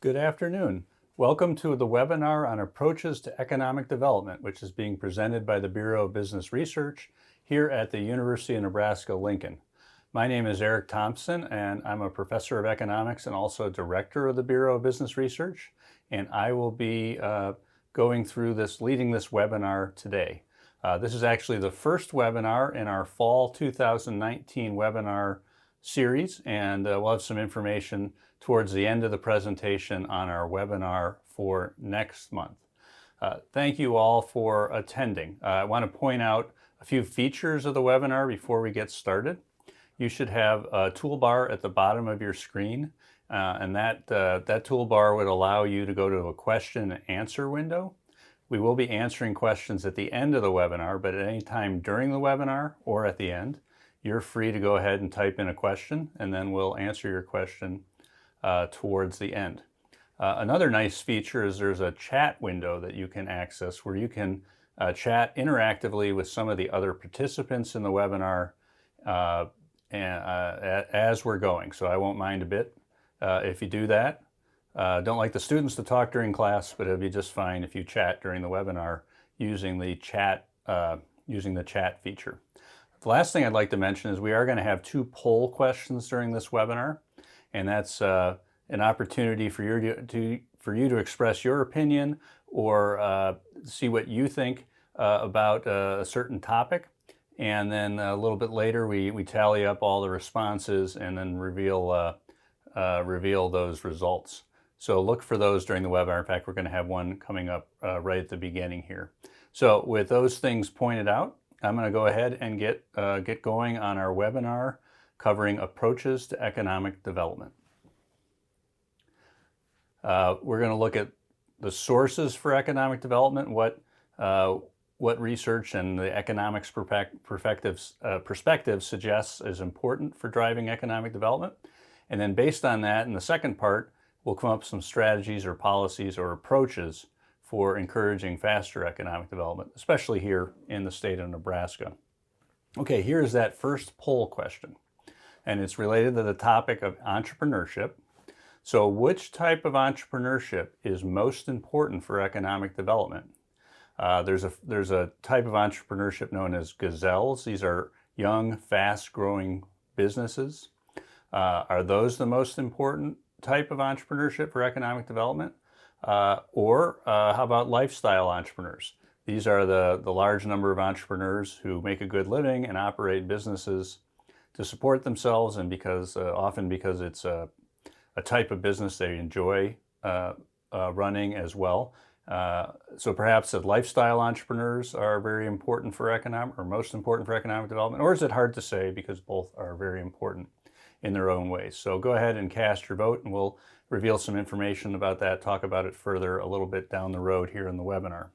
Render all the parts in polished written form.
Good afternoon. Welcome to the webinar on approaches to economic development, which is being presented by the Bureau of Business Research here at the University of Nebraska-Lincoln. My name is Eric Thompson, and I'm a professor of economics and also director of the Bureau of Business Research, and I will be leading this webinar today. This is actually the first webinar in our fall 2019 webinar series, and we'll have some information towards the end of the presentation on our webinar for next month. Thank you all for attending. I want to point out a few features of the webinar before we get started. You should have a toolbar at the bottom of your screen, and that toolbar would allow you to go to a question and answer window. We will be answering questions at the end of the webinar, but at any time during the webinar or at the end, you're free to go ahead and type in a question, and then we'll answer your question towards the end. Another nice feature is there's a chat window that you can access where you can chat interactively with some of the other participants in the webinar as we're going. So I won't mind a bit if you do that. Don't like the students to talk during class, but it'll be just fine if you chat during the webinar using the chat feature. The last thing I'd like to mention is we are going to have 2 poll questions during this webinar, and that's an opportunity for you to express your opinion or see what you think about a certain topic. And then a little bit later, we tally up all the responses and then reveal those results. So look for those during the webinar. In fact, we're going to have one coming up right at the beginning here. So with those things pointed out, I'm going to go ahead and get going on our webinar covering approaches to economic development. We're going to look at the sources for economic development, what research and the economics perspective suggests is important for driving economic development. And then based on that, in the second part, we'll come up with some strategies or policies or approaches for encouraging faster economic development, especially here in the state of Nebraska. Okay, here's that first poll question, and it's related to the topic of entrepreneurship. So which type of entrepreneurship is most important for economic development? There's a type of entrepreneurship known as gazelles. These are young, fast-growing businesses. Are those the most important type of entrepreneurship for economic development? Or how about lifestyle entrepreneurs? These are the large number of entrepreneurs who make a good living and operate businesses to support themselves, and often because it's a type of business they enjoy running as well. So perhaps that lifestyle entrepreneurs are very important for most important for economic development, or is it hard to say because both are very important in their own ways? So go ahead and cast your vote, and we'll reveal some information about that, talk about it further a little bit down the road here in the webinar.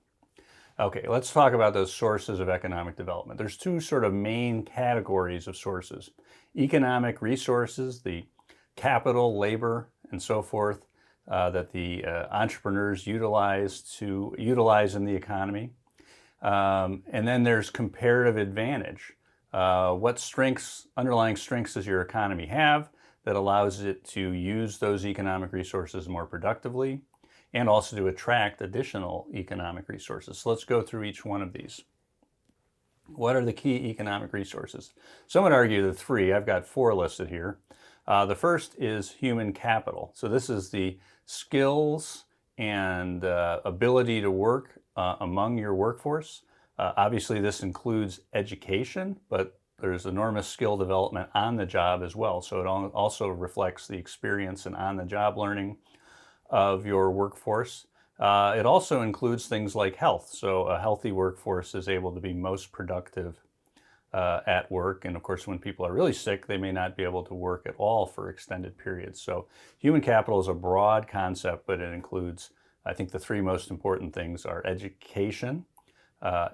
Okay, let's talk about those sources of economic development. There's 2 sort of main categories of sources: economic resources, the capital, labor, and so forth that the entrepreneurs utilize in the economy. And then there's comparative advantage. What underlying strengths does your economy have that allows it to use those economic resources more productively and also to attract additional economic resources? So let's go through each one of these. What are the key economic resources? Some would argue the 3. I've got 4 listed here. The first is human capital. So this is the skills and ability to work among your workforce. Obviously, this includes education, but there's enormous skill development on the job as well. So it also reflects the experience and on-the-job learning of your workforce. It also includes things like health. So a healthy workforce is able to be most productive at work. And of course, when people are really sick, they may not be able to work at all for extended periods. So human capital is a broad concept, but it includes, I think, the 3 most important things are education,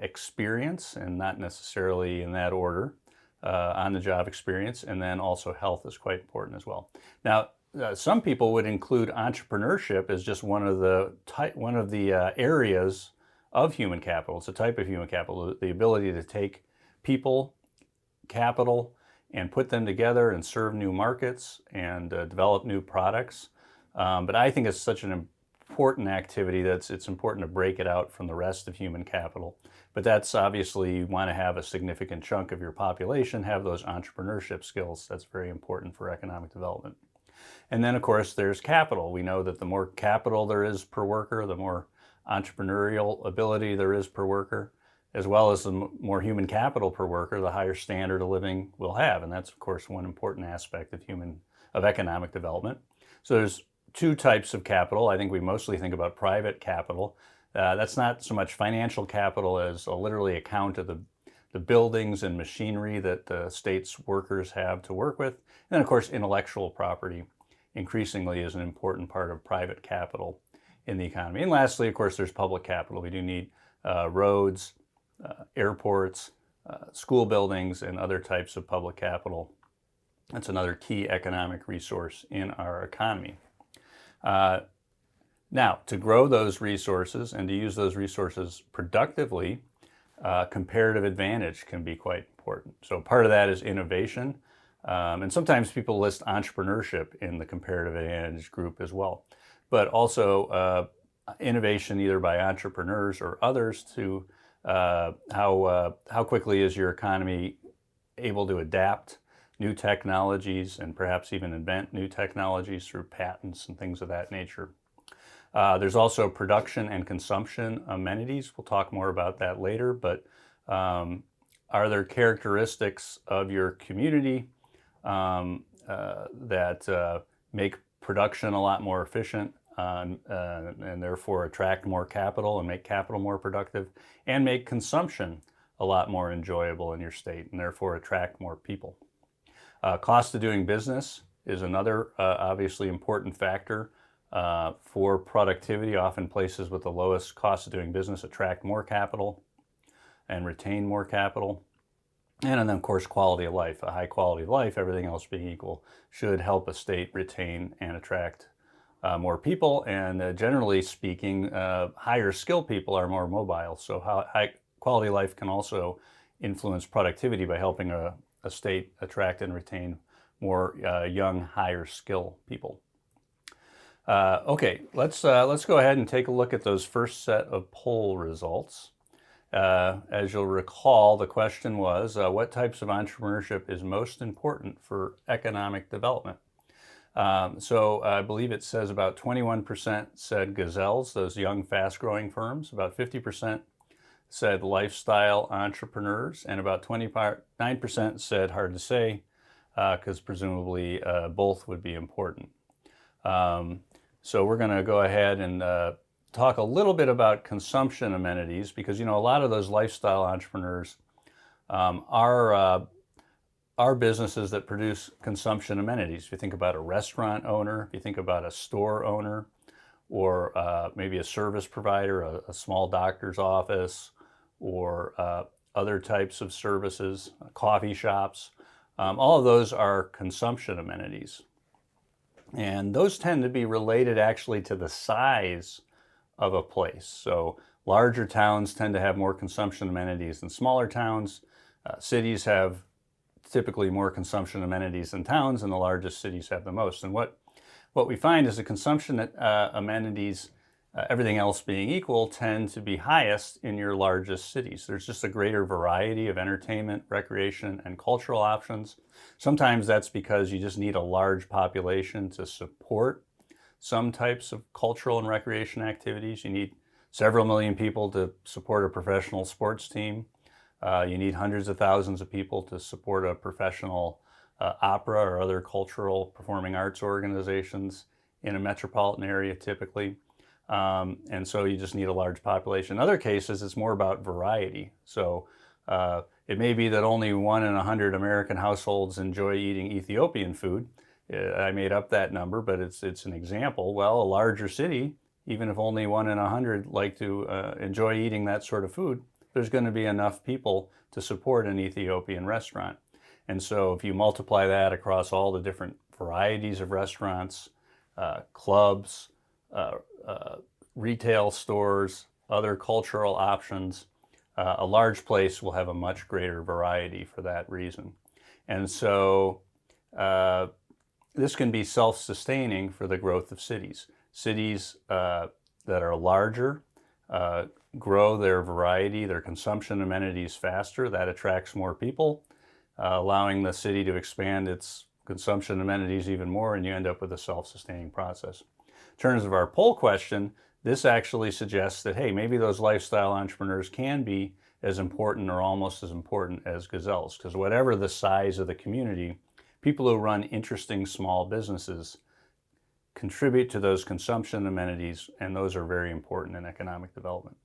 experience, and not necessarily in that order, on-the-job experience, and then also health is quite important as well. Now, some people would include entrepreneurship as just one of the areas of human capital. It's a type of human capital, the ability to take people, capital, and put them together and serve new markets and develop new products. But I think it's such an important activity that it's important to break it out from the rest of human capital. But that's obviously, you want to have a significant chunk of your population have those entrepreneurship skills. That's very important for economic development. And then, of course, there's capital. We know that the more capital there is per worker, the more entrepreneurial ability there is per worker, as well as the more human capital per worker, the higher standard of living we'll have. And that's, of course, one important aspect of economic development. So there's two types of capital. I think we mostly think about private capital. That's not so much financial capital as literally a count of the buildings and machinery that the state's workers have to work with. And then, of course, intellectual property increasingly is an important part of private capital in the economy. And lastly, of course, there's public capital. We do need roads, airports, school buildings, and other types of public capital. That's another key economic resource in our economy. Now, to grow those resources and to use those resources productively, comparative advantage can be quite important. So part of that is innovation. And sometimes people list entrepreneurship in the comparative advantage group as well. But also innovation either by entrepreneurs or others to how quickly is your economy able to adapt new technologies and perhaps even invent new technologies through patents and things of that nature. There's also production and consumption amenities. We'll talk more about that later, but are there characteristics of your community that make production a lot more efficient and therefore attract more capital and make capital more productive and make consumption a lot more enjoyable in your state and therefore attract more people? Cost of doing business is another obviously important factor for productivity. Often places with the lowest cost of doing business attract more capital and retain more capital. And then, of course, quality of life. A high quality of life, everything else being equal, should help a state retain and attract more people. And generally speaking, higher skilled people are more mobile. So high quality of life can also influence productivity by helping a state attract and retain more young, higher skill people. Okay, let's go ahead and take a look at those first set of poll results. As you'll recall, the question was, what types of entrepreneurship is most important for economic development? So I believe it says about 21% said gazelles, those young, fast-growing firms. About 50% said lifestyle entrepreneurs, and about 29% said hard to say, because presumably both would be important. So we're going to go ahead and talk a little bit about consumption amenities, because a lot of those lifestyle entrepreneurs are businesses that produce consumption amenities. If you think about a restaurant owner, if you think about a store owner, or maybe a service provider, a small doctor's office, or other types of services, coffee shops, all of those are consumption amenities. And those tend to be related actually to the size of a place. So larger towns tend to have more consumption amenities than smaller towns. Cities have typically more consumption amenities than towns, and the largest cities have the most. And what we find is the consumption amenities, everything else being equal, tend to be highest in your largest cities. There's just a greater variety of entertainment, recreation, and cultural options. Sometimes that's because you just need a large population to support some types of cultural and recreation activities. You need several million people to support a professional sports team. You need hundreds of thousands of people to support a professional opera or other cultural performing arts organizations in a metropolitan area typically. And so you just need a large population. In other cases, it's more about variety. So it may be that only 1 in 100 American households enjoy eating Ethiopian food. I made up that number, but it's an example. Well, a larger city, even if only 1 in 100 like to enjoy eating that sort of food, there's going to be enough people to support an Ethiopian restaurant. And so if you multiply that across all the different varieties of restaurants, clubs, retail stores, other cultural options, a large place will have a much greater variety for that reason. And so this can be self-sustaining for the growth of cities. Cities that are larger grow their variety, their consumption amenities faster. That attracts more people, allowing the city to expand its consumption amenities even more, and you end up with a self-sustaining process. In terms of our poll question, this actually suggests that, hey, maybe those lifestyle entrepreneurs can be as important or almost as important as gazelles, because whatever the size of the community, people who run interesting small businesses contribute to those consumption amenities, and those are very important in economic development.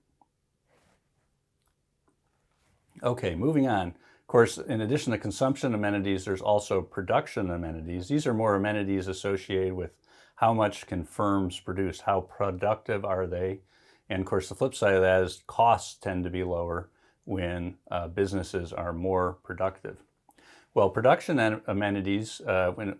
Okay, moving on. Of course, in addition to consumption amenities, there's also production amenities. These are more amenities associated with how much can firms produce, how productive are they? And of course, the flip side of that is costs tend to be lower when businesses are more productive. Well, production amenities,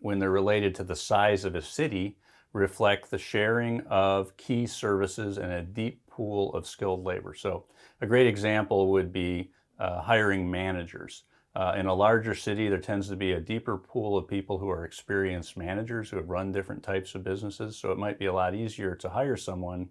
when they're related to the size of a city, reflect the sharing of key services and a deep pool of skilled labor. So a great example would be hiring managers. In a larger city, there tends to be a deeper pool of people who are experienced managers who have run different types of businesses. So it might be a lot easier to hire someone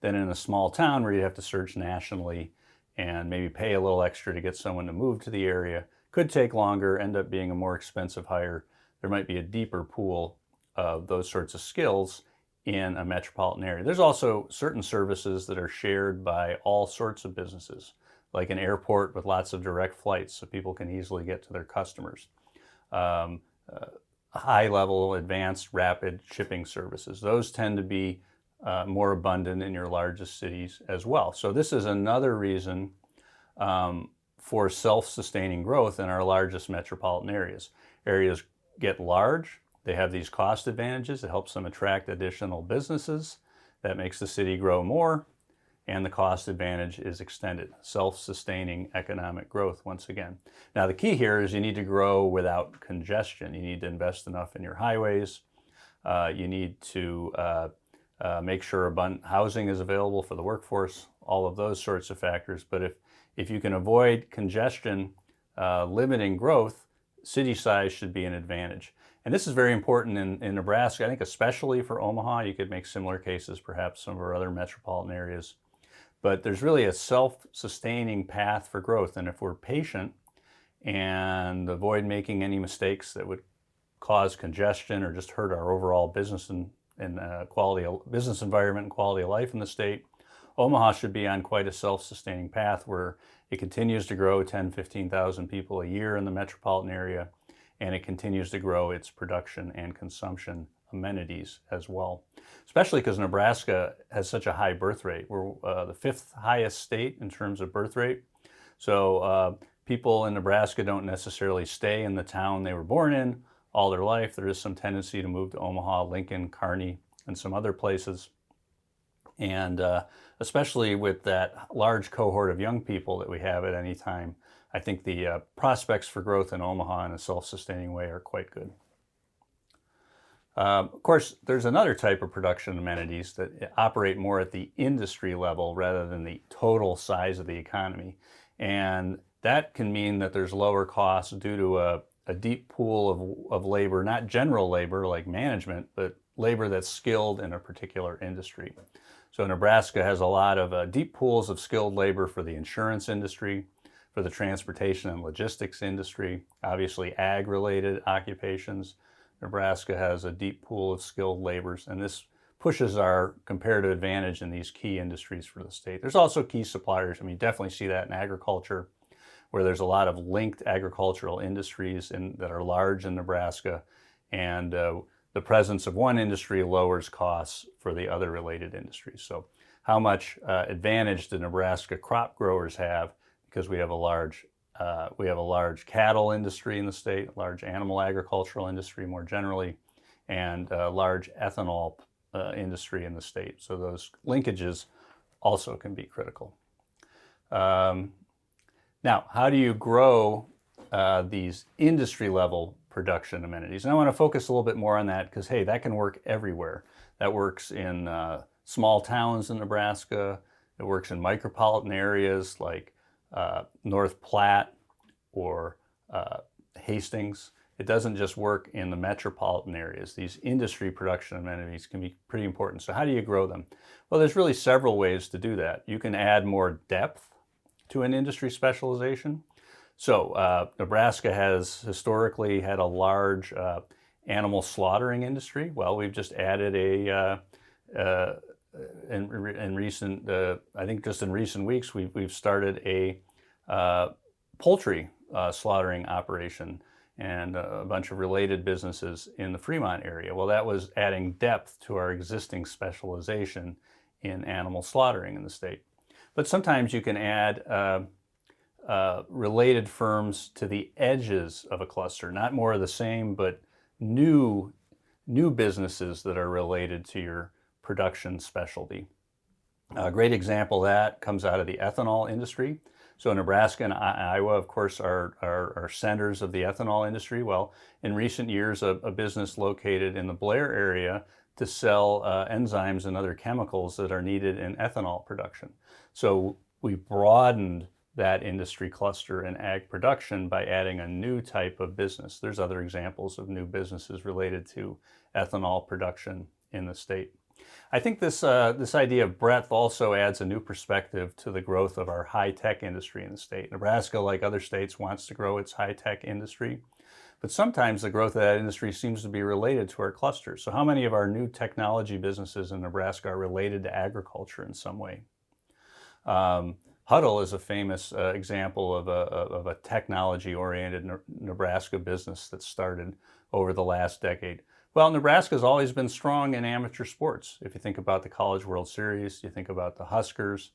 than in a small town where you have to search nationally and maybe pay a little extra to get someone to move to the area. Could take longer, end up being a more expensive hire. There might be a deeper pool of those sorts of skills in a metropolitan area. There's also certain services that are shared by all sorts of businesses, like an airport with lots of direct flights so people can easily get to their customers. High-level, advanced, rapid shipping services. Those tend to be more abundant in your largest cities as well. So this is another reason for self-sustaining growth in our largest metropolitan areas. Areas get large, they have these cost advantages, it helps them attract additional businesses, that makes the city grow more, and the cost advantage is extended. Self-sustaining economic growth once again. Now the key here is you need to grow without congestion. You need to invest enough in your highways. You need to make sure abundant housing is available for the workforce, all of those sorts of factors. But if you can avoid congestion limiting growth, city size should be an advantage. And this is very important in Nebraska, I think especially for Omaha. You could make similar cases, perhaps some of our other metropolitan areas. But there's really a self-sustaining path for growth. And if we're patient and avoid making any mistakes that would cause congestion or just hurt our overall business and business environment and quality of life in the state, Omaha should be on quite a self-sustaining path where it continues to grow 10, 15,000 people a year in the metropolitan area, and it continues to grow its production and consumption amenities as well, especially because Nebraska has such a high birth rate. We're the 5th highest state in terms of birth rate. So people in Nebraska don't necessarily stay in the town they were born in all their life. There is some tendency to move to Omaha, Lincoln, Kearney, and some other places. And especially with that large cohort of young people that we have at any time, I think the prospects for growth in Omaha in a self-sustaining way are quite good. Of course, there's another type of production amenities that operate more at the industry level rather than the total size of the economy. And that can mean that there's lower costs due to a deep pool of labor, not general labor like management, but labor that's skilled in a particular industry. So Nebraska has a lot of deep pools of skilled labor for the insurance industry, for the transportation and logistics industry, obviously ag-related occupations. Nebraska has a deep pool of skilled laborers, and this pushes our comparative advantage in these key industries for the state. There's also key suppliers. I mean, you definitely see that in agriculture, where there's a lot of linked agricultural industries that are large in Nebraska, and the presence of one industry lowers costs for the other related industries. So how much advantage do Nebraska crop growers have because we have a large cattle industry in the state, a large animal agricultural industry more generally, and a large ethanol industry in the state. So those linkages also can be critical. Now, how do you grow these industry level production amenities? And I want to focus a little bit more on that because, hey, that can work everywhere. That works in small towns in Nebraska. It works in micropolitan areas like North Platte or Hastings. It doesn't just work in the metropolitan areas. These industry production amenities can be pretty important. So how do you grow them? Well, there's really several ways to do that. You can add more depth to an industry specialization. So Nebraska has historically had a large animal slaughtering industry. Well, we've just added in recent, I think just in recent weeks, we've started a poultry slaughtering operation and a bunch of related businesses in the Fremont area. Well, that was adding depth to our existing specialization in animal slaughtering in the state. But sometimes you can add related firms to the edges of a cluster, not more of the same, but new businesses that are related to your production specialty. A great example of that comes out of the ethanol industry. So Nebraska and Iowa, of course, are centers of the ethanol industry. Well, in recent years, a business located in the Blair area to sell enzymes and other chemicals that are needed in ethanol production. So we broadened that industry cluster in ag production by adding a new type of business. There's other examples of new businesses related to ethanol production in the state. I think this idea of breadth also adds a new perspective to the growth of our high-tech industry in the state. Nebraska, like other states, wants to grow its high-tech industry, but sometimes the growth of that industry seems to be related to our clusters. So how many of our new technology businesses in Nebraska are related to agriculture in some way? Huddle is a famous example of a technology-oriented Nebraska business that started over the last decade. Well, Nebraska's always been strong in amateur sports. If you think about the College World Series, you think about the Huskers,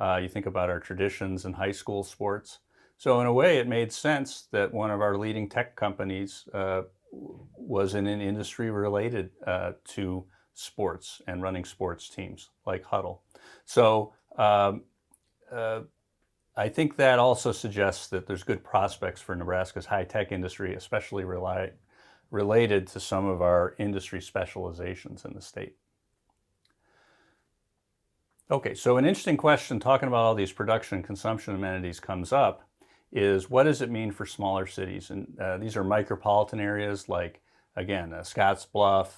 you think about our traditions in high school sports. So in a way, it made sense that one of our leading tech companies was in an industry related to sports and running sports teams like Huddle. So I think that also suggests that there's good prospects for Nebraska's high-tech industry, especially related to some of our industry specializations in the state. Okay, so an interesting question talking about all these production and consumption amenities comes up is what does it mean for smaller cities? And these are micropolitan areas like, again, Scottsbluff,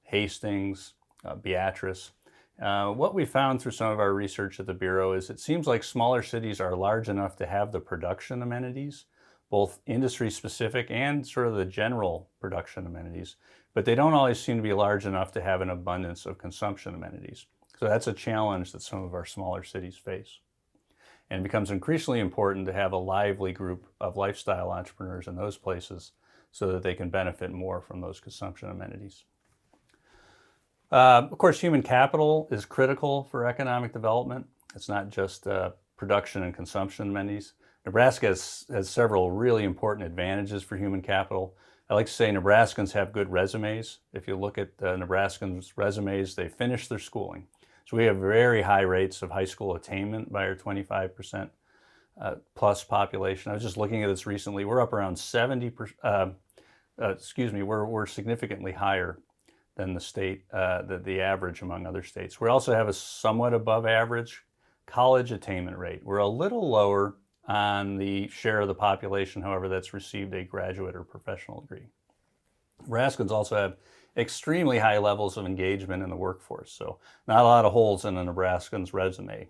Hastings, Beatrice. What we found through some of our research at the Bureau is it seems like smaller cities are large enough to have the production amenities, both industry specific and sort of the general production amenities, but they don't always seem to be large enough to have an abundance of consumption amenities. So that's a challenge that some of our smaller cities face. And it becomes increasingly important to have a lively group of lifestyle entrepreneurs in those places so that they can benefit more from those consumption amenities. Of course, human capital is critical for economic development. It's not just production and consumption amenities. Nebraska has several really important advantages for human capital. I like to say Nebraskans have good resumes. If you look at Nebraskans' resumes, they finish their schooling. So we have very high rates of high school attainment by our 25% plus population. I was just looking at this recently. We're up around 70%, we're significantly higher than the state, the average among other states. We also have a somewhat above average college attainment rate. We're a little lower on the share of the population, however, that's received a graduate or professional degree. Nebraskans also have extremely high levels of engagement in the workforce, so not a lot of holes in a Nebraskan's resume.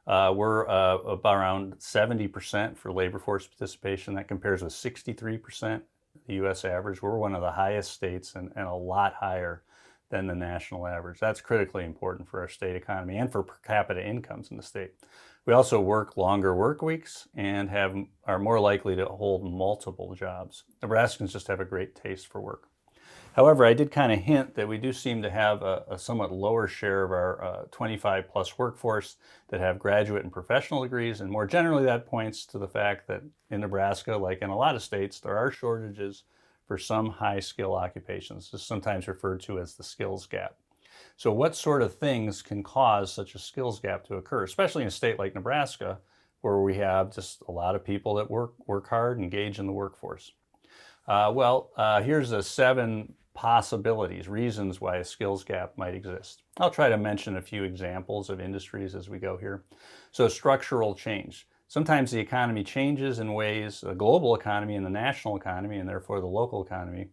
We're about around 70% for labor force participation. That compares with 63%, the U.S. average. We're one of the highest states and a lot higher than the national average. That's critically important for our state economy and for per capita incomes in the state. We also work longer work weeks and are more likely to hold multiple jobs. Nebraskans just have a great taste for work. However, I did kind of hint that we do seem to have a somewhat lower share of our 25 plus workforce that have graduate and professional degrees, and more generally that points to the fact that in Nebraska, like in a lot of states, there are shortages for some high skill occupations. This is sometimes referred to as the skills gap. So what sort of things can cause such a skills gap to occur, especially in a state like Nebraska, where we have just a lot of people that work hard, engage in the workforce? Here's the 7 possibilities, reasons why a skills gap might exist. I'll try to mention a few examples of industries as we go here. So structural change. sometimes the economy changes in ways, the global economy and the national economy, and therefore the local economy,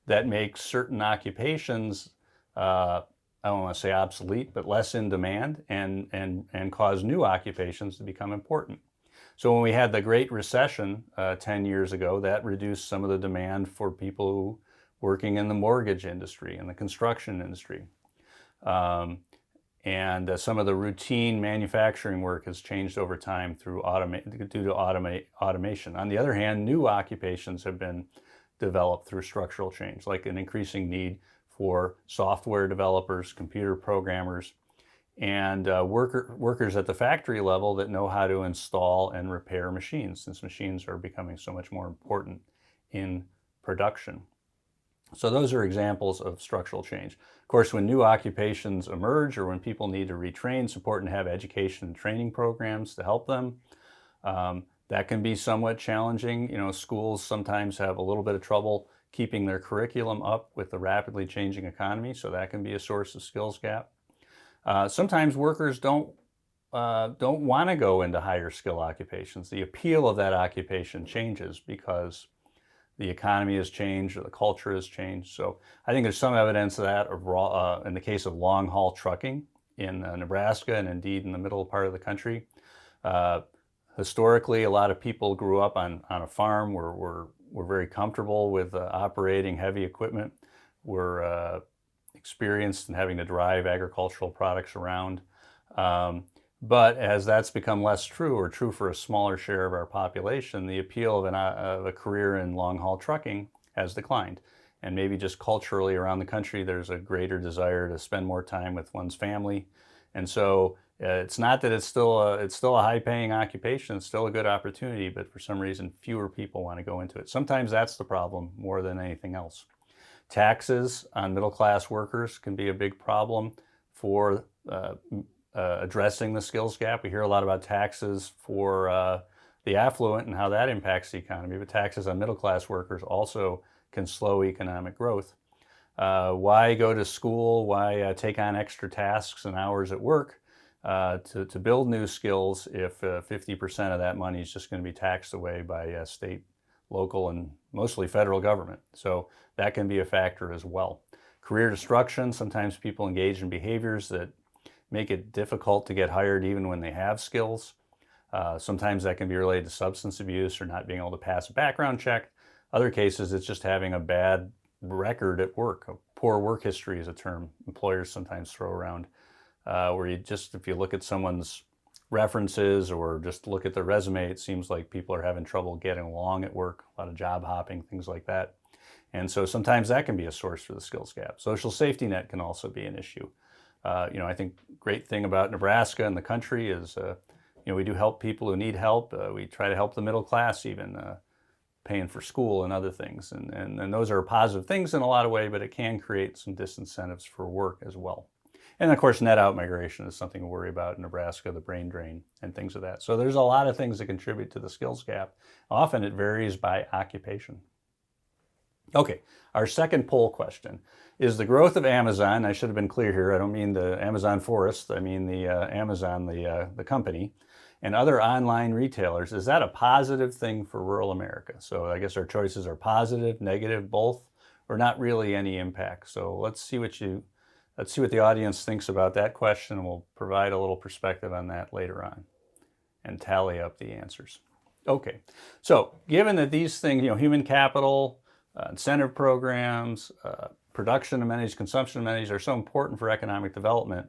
that makes certain occupations, I don't want to say obsolete, but less in demand, and cause new occupations to become important. So when we had the Great Recession 10 years ago, that reduced some of the demand for people working in the mortgage industry and the construction industry. And some of the routine manufacturing work has changed over time due to automation. On the other hand, new occupations have been developed through structural change, like an increasing need for software developers, computer programmers, and workers at the factory level that know how to install and repair machines, since machines are becoming so much more important in production. So those are examples of structural change. Of course, when new occupations emerge or when people need to retrain, it's important to have education and training programs to help them. That can be somewhat challenging. Schools sometimes have a little bit of trouble keeping their curriculum up with the rapidly changing economy, so that can be a source of skills gap. Sometimes workers don't want to go into higher skill occupations. The appeal of that occupation changes because the economy has changed or the culture has changed. So I think there's some evidence of that in the case of long haul trucking in Nebraska and indeed in the middle part of the country. Historically, a lot of people grew up on a farm, were very comfortable with operating heavy equipment, were experienced in having to drive agricultural products around. But as that's become less true, or true for a smaller share of our population, the appeal of a career in long-haul trucking has declined. And maybe just culturally around the country, there's a greater desire to spend more time with one's family. And so it's not that it's still a high-paying occupation, it's still a good opportunity, but for some reason, fewer people want to go into it. Sometimes that's the problem more than anything else. Taxes on middle-class workers can be a big problem for addressing the skills gap. We hear a lot about taxes for the affluent and how that impacts the economy, but taxes on middle-class workers also can slow economic growth. Why go to school? Why take on extra tasks and hours at work to build new skills if 50% of that money is just going to be taxed away by state, local, and mostly federal government? So that can be a factor as well. Career destruction. Sometimes people engage in behaviors that make it difficult to get hired even when they have skills. Sometimes that can be related to substance abuse or not being able to pass a background check. Other cases, it's just having a bad record at work. A poor work history is a term employers sometimes throw around, where if you look at someone's references or just look at their resume, it seems like people are having trouble getting along at work, a lot of job hopping, things like that. And so sometimes that can be a source for the skills gap. Social safety net can also be an issue. I think great thing about Nebraska and the country is, we do help people who need help. We try to help the middle class even, paying for school and other things. And those are positive things in a lot of ways, but it can create some disincentives for work as well. And of course, net out migration is something to worry about in Nebraska, the brain drain and things of that. So there's a lot of things that contribute to the skills gap. Often it varies by occupation. Okay, our second poll question is the growth of Amazon. I should have been clear here. I don't mean the Amazon forest. I mean the Amazon, the company, and other online retailers. Is that a positive thing for rural America? So I guess our choices are positive, negative, both, or not really any impact. So let's see what the audience thinks about that question, and we'll provide a little perspective on that later on and tally up the answers. Okay, so given that these things, human capital, incentive programs, production amenities, consumption amenities are so important for economic development,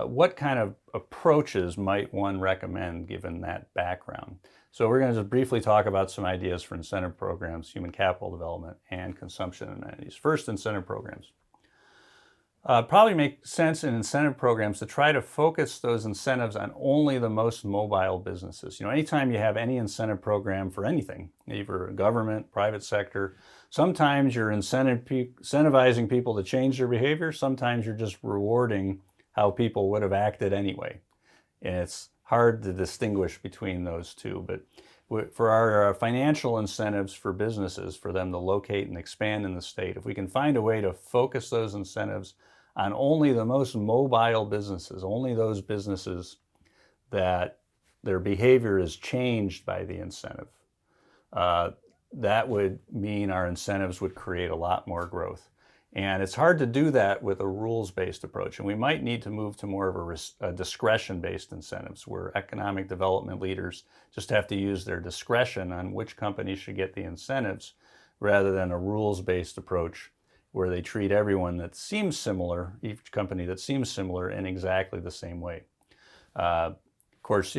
what kind of approaches might one recommend given that background? So we're going to just briefly talk about some ideas for incentive programs, human capital development, and consumption amenities. First, incentive programs. Probably make sense in incentive programs to try to focus those incentives on only the most mobile businesses. Anytime you have any incentive program for anything, either government, private sector, sometimes you're incentivizing people to change their behavior. Sometimes you're just rewarding how people would have acted anyway. And it's hard to distinguish between those two. But for our financial incentives for businesses, for them to locate and expand in the state, if we can find a way to focus those incentives on only the most mobile businesses, only those businesses that their behavior is changed by the incentive. That would mean our incentives would create a lot more growth. And it's hard to do that with a rules-based approach. And we might need to move to more of a discretion-based incentives, where economic development leaders just have to use their discretion on which companies should get the incentives, rather than a rules-based approach where they treat everyone that seems similar, each company that seems similar, in exactly the same way. Of course,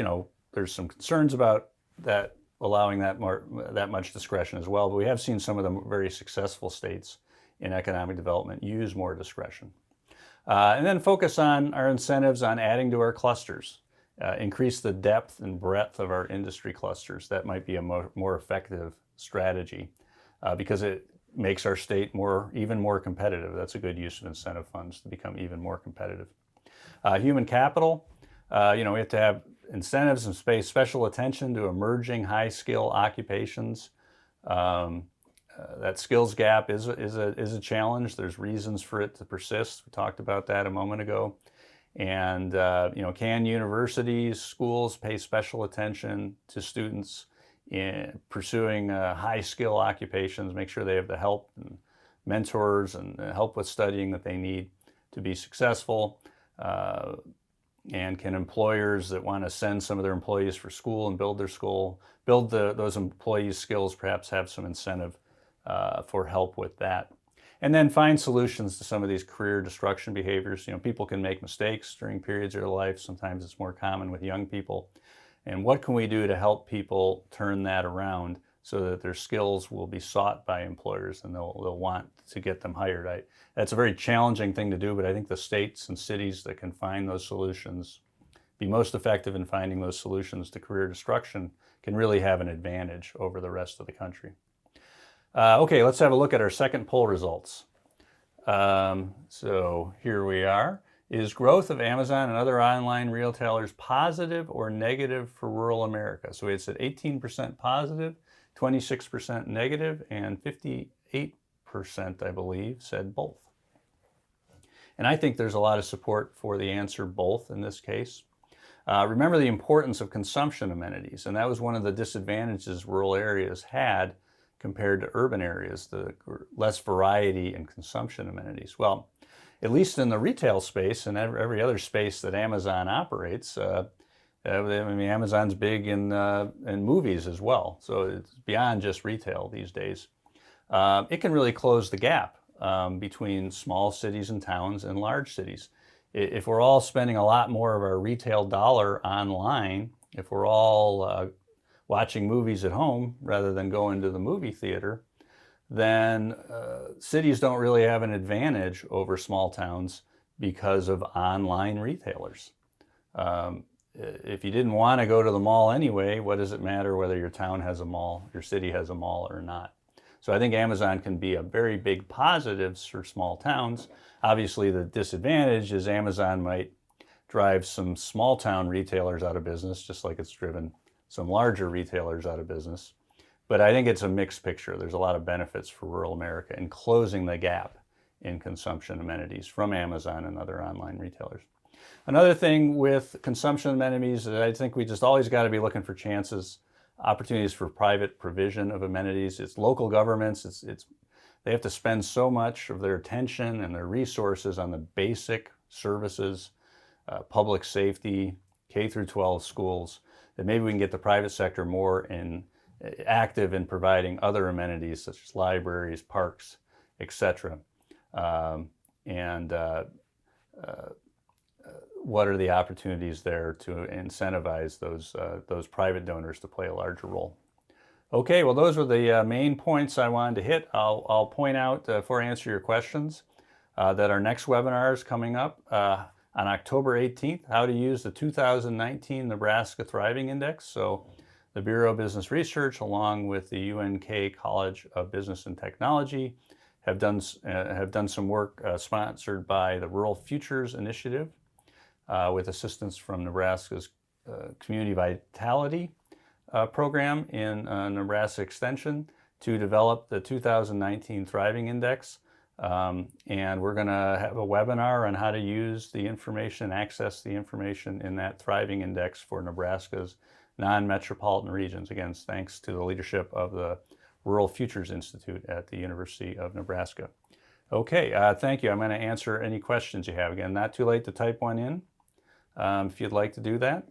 there's some concerns about that, allowing that much discretion as well, but we have seen some of the very successful states in economic development use more discretion. And then focus on our incentives on adding to our clusters. Increase the depth and breadth of our industry clusters. That might be a more effective strategy because it makes our state even more competitive. That's a good use of incentive funds to become even more competitive. Human capital, we have to have incentives and pay special attention to emerging high-skill occupations. That skills gap is a challenge. There's reasons for it to persist. We talked about that a moment ago. And can universities, schools pay special attention to students in pursuing high-skill occupations, make sure they have the help and mentors and help with studying that they need to be successful? And can employers that want to send some of their employees for school and build those employees' skills, perhaps have some incentive for help with that? And then find solutions to some of these career destruction behaviors. People can make mistakes during periods of their life. Sometimes it's more common with young people. And what can we do to help people turn that around so that their skills will be sought by employers and they'll want to get them hired? That's a very challenging thing to do, but I think the states and cities that can find those solutions, be most effective in finding those solutions to career destruction, can really have an advantage over the rest of the country. Okay, let's have a look at our second poll results. So here we are. Is growth of Amazon and other online retailers positive or negative for rural America? So it's at 18% positive, 26% negative, and 58%, I believe, said both. And I think there's a lot of support for the answer both in this case. Remember the importance of consumption amenities, and that was one of the disadvantages rural areas had compared to urban areas, the less variety in consumption amenities. Well, at least in the retail space and every other space that Amazon operates, Amazon's big in movies as well, so it's beyond just retail these days. It can really close the gap between small cities and towns and large cities. If we're all spending a lot more of our retail dollar online, if we're all watching movies at home rather than going to the movie theater, then cities don't really have an advantage over small towns because of online retailers. If you didn't want to go to the mall anyway, what does it matter whether your town has a mall, your city has a mall or not? So I think Amazon can be a very big positive for small towns. Obviously, the disadvantage is Amazon might drive some small town retailers out of business, just like it's driven some larger retailers out of business. But I think it's a mixed picture. There's a lot of benefits for rural America in closing the gap in consumption amenities from Amazon and other online retailers. Another thing with consumption amenities is I think we just always got to be looking for opportunities for private provision of amenities. It's local governments. They have to spend so much of their attention and their resources on the basic services, public safety, K through 12 schools, that maybe we can get the private sector more active in providing other amenities such as libraries, parks, etc. What are the opportunities there to incentivize those private donors to play a larger role? Okay, well, those were the main points I wanted to hit. I'll point out before I answer your questions that our next webinar is coming up on October 18th, how to use the 2019 Nebraska Thriving Index. So the Bureau of Business Research, along with the UNK College of Business and Technology, have done some work sponsored by the Rural Futures Initiative with assistance from Nebraska's Community Vitality program in Nebraska Extension to develop the 2019 Thriving Index. And we're going to have a webinar on how to use the information, access the information in that Thriving Index for Nebraska's non-metropolitan regions. Again, thanks to the leadership of the Rural Futures Institute at the University of Nebraska. Okay, thank you. I'm going to answer any questions you have. Again, not too late to type one in if you'd like to do that.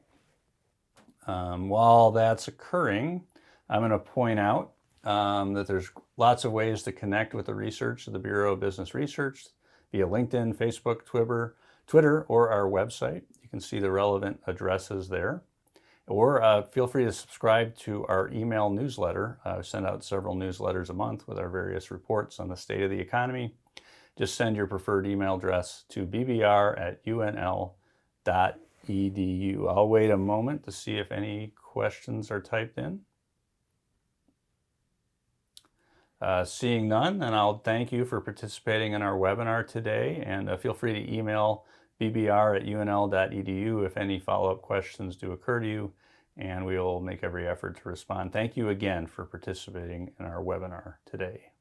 While that's occurring, I'm going to point out that there's lots of ways to connect with the research of the Bureau of Business Research via LinkedIn, Facebook, Twitter, or our website. You can see the relevant addresses there. Or feel free to subscribe to our email newsletter. I send out several newsletters a month with our various reports on the state of the economy. Just send your preferred email address to bbr@unl.edu. I'll wait a moment to see if any questions are typed in. Seeing none, then I'll thank you for participating in our webinar today, and feel free to email bbr@unl.edu if any follow-up questions do occur to you, and we will make every effort to respond. Thank you again for participating in our webinar today.